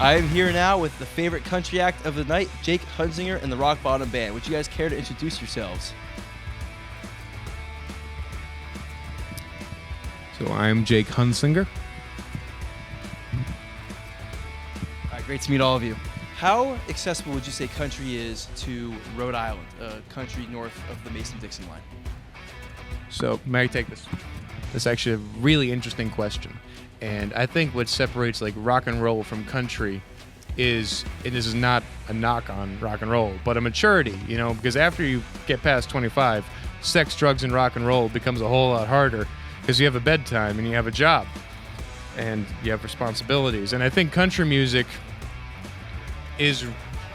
I am here now with the favorite country act of the night, Jake Hunsinger and the Rock Bottom Band. Would you guys care to introduce yourselves? So I'm Jake Hunsinger. All right, great to meet all of you. How accessible would you say country is to Rhode Island, a country north of the Mason-Dixon line? So may I take this? That's actually a really interesting question. And I think what separates like rock and roll from country is, and this is not a knock on rock and roll, but a maturity, you know, because after you get past 25, sex, drugs, and rock and roll becomes a whole lot harder because you have a bedtime and you have a job and you have responsibilities. And I think country music is,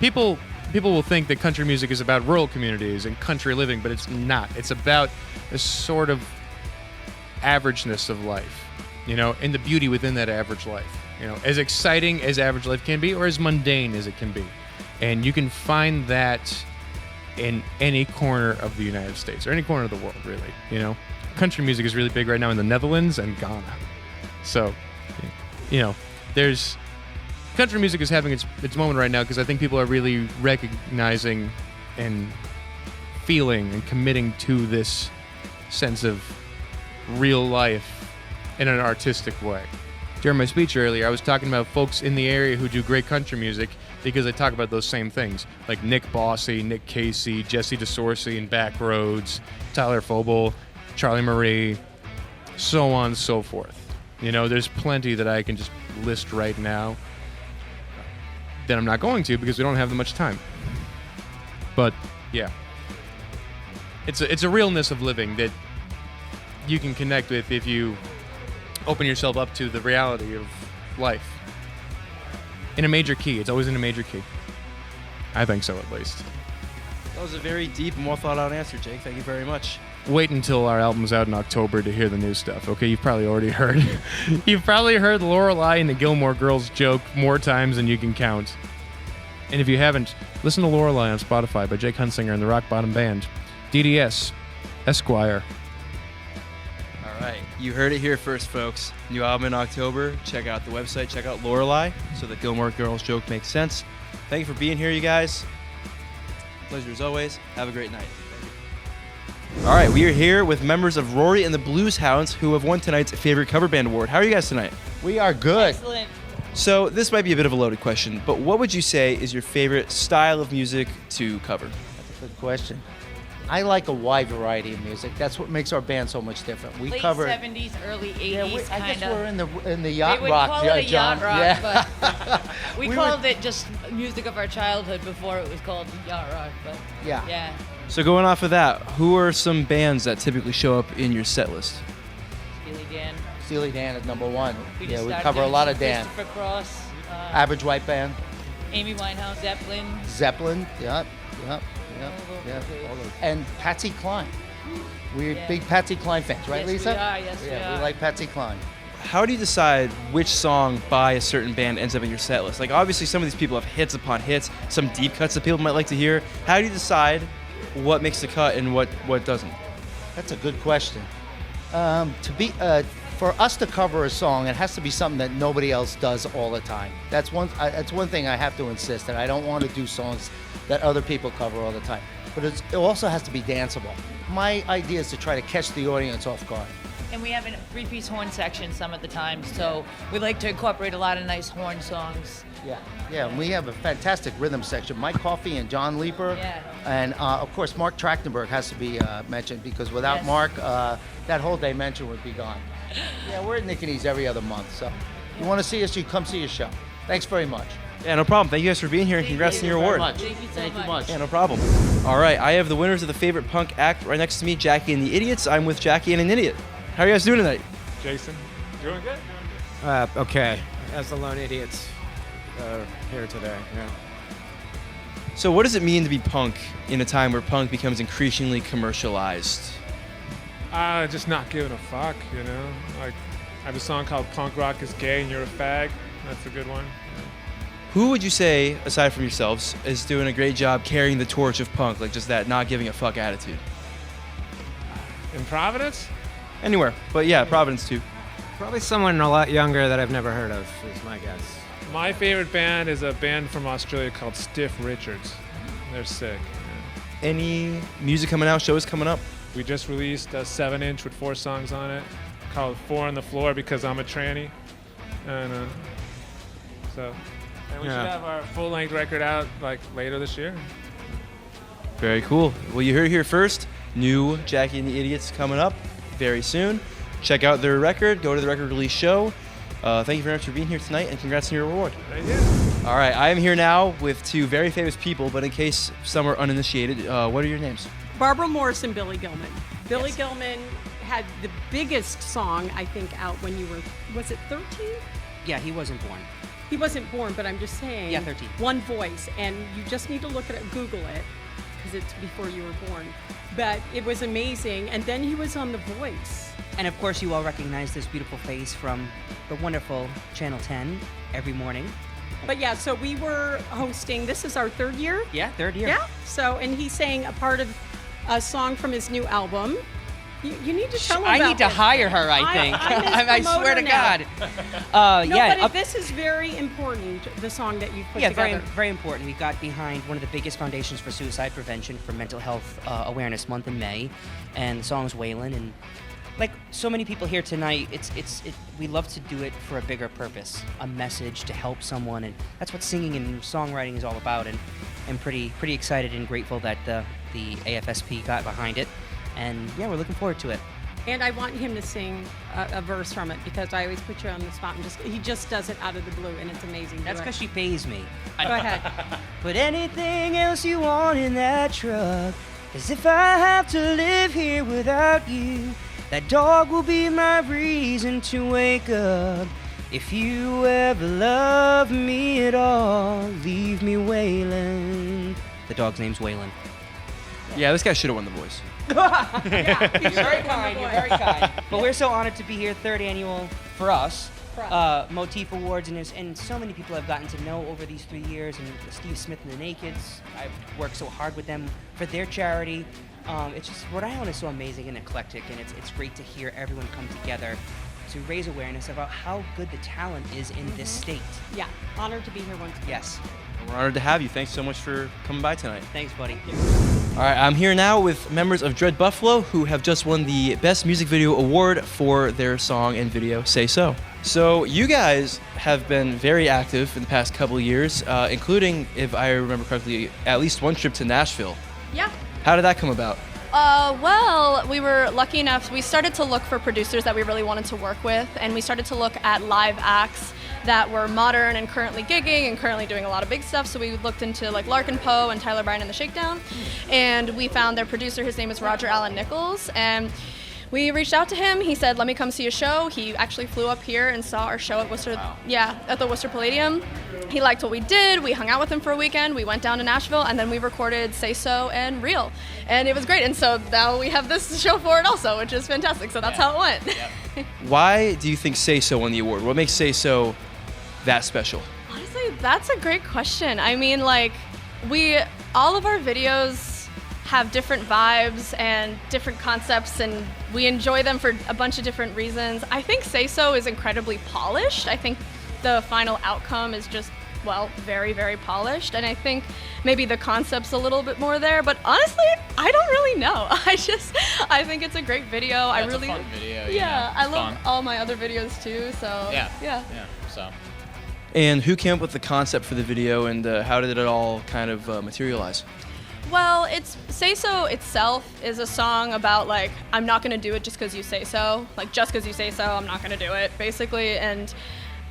people will think that country music is about rural communities and country living, but it's not. It's about a sort of averageness of life, you know, and the beauty within that average life, you know, as exciting as average life can be or as mundane as it can be. And you can find that in any corner of the United States or any corner of the world, really, you know. Country music is really big right now in the Netherlands and Ghana. So, you know, country music is having its moment right now because I think people are really recognizing and feeling and committing to this sense of real life in an artistic way. During my speech earlier, I was talking about folks in the area who do great country music because they talk about those same things, like Nick Bossy, Nick Casey, Jesse DeSorcy and Backroads, Tyler Fobel, Charlie Marie, so on and so forth. You know, there's plenty that I can just list right now that I'm not going to because we don't have that much time. But yeah, it's a realness of living that you can connect with if you open yourself up to the reality of life. In a major key. It's always in a major key. I think so, at least. That was a very deep and well thought out answer, Jake. Thank you very much. Wait until our album's out in October to hear the new stuff, okay? You've probably already heard. You've probably heard Lorelei and the Gilmore Girls joke more times than you can count. And if you haven't, listen to Lorelei on Spotify by Jake Hunsinger and the Rock Bottom Band. DDS, Esquire. All right, you heard it here first, folks. New album in October. Check out the website. Check out Lorelei so the Gilmore Girls joke makes sense. Thank you for being here, you guys. Pleasure as always. Have a great night. All right, we are here with members of Rory and the Blues Hounds who have won tonight's Favorite Cover Band Award. How are you guys tonight? We are good. Excellent. So this might be a bit of a loaded question, but what would you say is your favorite style of music to cover? That's a good question. I like a wide variety of music. That's what makes our band so much different. We Late cover 70s, early 80s, Yeah, I guess we're in the yacht They would rock. call it a John. yacht rock, Yeah. but we called it just music of our childhood before it was called yacht rock. But yeah. So going off of that, who are some bands that typically show up in your set list? Steely Dan. Steely Dan is number one. We Yeah, just we started cover a doing lot some of Dan. Christopher Cross, Average White Band, Amy Winehouse, Zeppelin. Zeppelin. Yep. All those. And Patsy Cline. We're big Patsy Cline fans, right, Yes, Lisa? we are. Yes, we are. We like Patsy Cline. How do you decide which song by a certain band ends up in your set list? Like obviously some of these people have hits upon hits, some deep cuts that people might like to hear. How do you decide what makes the cut and what doesn't? That's a good question. For us to cover a song, it has to be something that nobody else does all the time. That's one thing I have to insist that I don't want to do songs that other people cover all the time. But it also has to be danceable. My idea is to try to catch the audience off guard. And we have a three-piece horn section some of the time, so we like to incorporate a lot of nice horn songs. Yeah, and we have a fantastic rhythm section. Mike Coffey and John Leeper. Yeah. And of course, Mark Trachtenberg has to be mentioned because without Yes. Mark, that whole dimension would be gone. Yeah, we're at Nick and E's every other month, so you want to see us, you come see a show. Thanks very much. Yeah, no problem. Thank you guys for being here and congrats on your award. Thank you so much. Yeah, no problem. All right, I have the winners of the favorite punk act right next to me, Jackie and the Idiots. I'm with Jackie and an Idiot. How are you guys doing tonight? Jason, doing good? Okay, as the lone idiots here today. Yeah. So what does it mean to be punk in a time where punk becomes increasingly commercialized? Just not giving a fuck, you know? Like, I have a song called Punk Rock is Gay and You're a Fag. That's a good one. Who would you say, aside from yourselves, is doing a great job carrying the torch of punk, like just that not giving a fuck attitude? In Providence? Anywhere, but yeah, Providence too. Probably someone a lot younger that I've never heard of is my guess. My favorite band is a band from Australia called Stiff Richards. They're sick. Yeah. Any music coming out? Shows coming up? We just released a 7-inch with 4 songs on it called 4 on the Floor because I'm a tranny. And we should have our full-length record out like later this year. Very cool. Well, you heard it here first. New Jackie and the Idiots coming up very soon. Check out their record. Go to the record release show. Thank you very much for being here tonight, and congrats on your award. Thank you. All right, I am here now with 2 very famous people, but in case some are uninitiated, what are your names? Barbara Morris and Billy Gilman. Billy Gilman had the biggest song, I think, out when you were, was it 13? Yeah, he wasn't born. He wasn't born, but I'm just saying. Yeah, 13. One Voice, and you just need to look at it, Google it, because it's before you were born. But it was amazing, and then he was on The Voice. And of course, you all recognize this beautiful face from the wonderful Channel 10 every morning. But yeah, so we were hosting, this is our 3rd year? Yeah, 3rd year. Yeah, so, and he sang a part of a song from his new album. You need to tell him I about need to this. hire her, I think. I swear to God. But this is very important, the song that you put together. Yeah, very important. We got behind one of the biggest foundations for suicide prevention for Mental Health Awareness Month in May, and the song's Waylon. And like so many people here tonight, we love to do it for a bigger purpose, a message to help someone, and that's what singing and songwriting is all about. And I'm pretty excited and grateful that the AFSP got behind it. And yeah, we're looking forward to it. And I want him to sing a verse from it because I always put you on the spot and he just does it out of the blue and it's amazing. That's because she pays me. Go ahead. Put anything else you want in that truck, 'cause if I have to live here without you, that dog will be my reason to wake up. If you ever love me at all, leave me Waylon. The dog's name's Waylon. Yeah, this guy should have won The Voice. Yeah, You're very kind. You're very kind. But we're so honored to be here, 3rd annual for us. Motif Awards, and so many people I've gotten to know over these 3 years, and Steve Smith and the Nakeds. I've worked so hard with them for their charity. It's just, Rhode Island is so amazing and eclectic, and it's great to hear everyone come together to raise awareness about how good the talent is in this state. Yeah, honored to be here once again. Yes. We're honored to have you. Thanks so much for coming by tonight. Thanks, buddy. All right, I'm here now with members of Dread Buffalo who have just won the Best Music Video Award for their song and video, Say So. So you guys have been very active in the past couple of years, including, if I remember correctly, at least one trip to Nashville. Yeah. How did that come about? Well, we were lucky enough, we started to look for producers that we really wanted to work with, and we started to look at live acts that were modern and currently gigging and currently doing a lot of big stuff. So we looked into like Larkin Poe and Tyler Bryan and the Shakedown, and we found their producer. His name is Roger Allen Nichols, and we reached out to him. He said, "Let me come see a show." He actually flew up here and saw our show at Worcester. Wow. Yeah, at the Worcester Palladium. He liked what we did. We hung out with him for a weekend. We went down to Nashville, and then we recorded Say So and Real, and it was great. And so now we have this show for it also, which is fantastic. So that's how it went. Yep. Why do you think Say So won the award? What makes Say So that special? Honestly, that's a great question. I mean, like, all of our videos have different vibes and different concepts, and we enjoy them for a bunch of different reasons. I think Say So is incredibly polished. I think the final outcome is just, well, very, very polished, and I think maybe the concept's a little bit more there, but honestly, I don't really know. I think it's a great video. Yeah, it's a fun video. I love all my other videos too, so yeah. So. And who came up with the concept for the video, and how did it all kind of materialize? Well, it's Say So itself is a song about, like, I'm not gonna do it just because you say so. Like, just because you say so, I'm not gonna do it, basically. And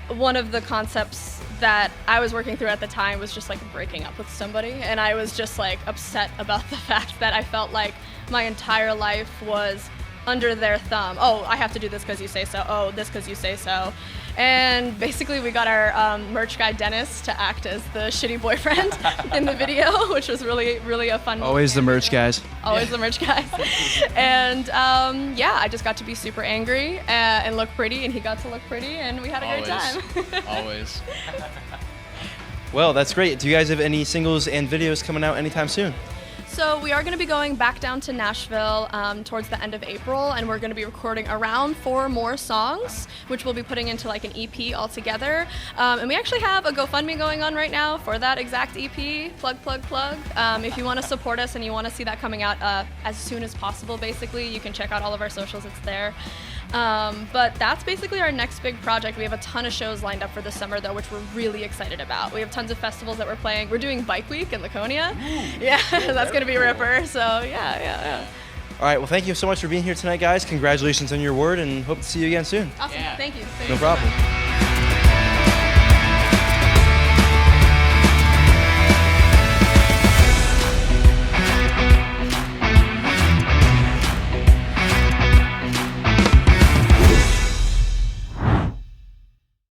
one of the concepts that I was working through at the time was just like breaking up with somebody, and I was just like upset about the fact that I felt like my entire life was under their thumb. Oh, I have to do this because you say so. Oh, this because you say so. And basically we got our merch guy Dennis to act as the shitty boyfriend in the video, which was really, really a fun. Always the merch guys. Always the merch guys. And I just got to be super angry and look pretty, and he got to look pretty, and we had a great time. Always. Well, that's great. Do you guys have any singles and videos coming out anytime soon? So we are going to be going back down to Nashville towards the end of April, and we're going to be recording around 4 more songs, which we'll be putting into like an EP altogether. And we actually have a GoFundMe going on right now for that exact EP. Plug. If you want to support us and you want to see that coming out as soon as possible, basically, you can check out all of our socials. It's there. But that's basically our next big project. We have a ton of shows lined up for this summer, though, which we're really excited about. We have tons of festivals that we're playing. We're doing Bike Week in Laconia. Yeah, that's going to be ripper. So, yeah. All right, well, thank you so much for being here tonight, guys. Congratulations on your award, and hope to see you again soon. Awesome. Thank you. No problem.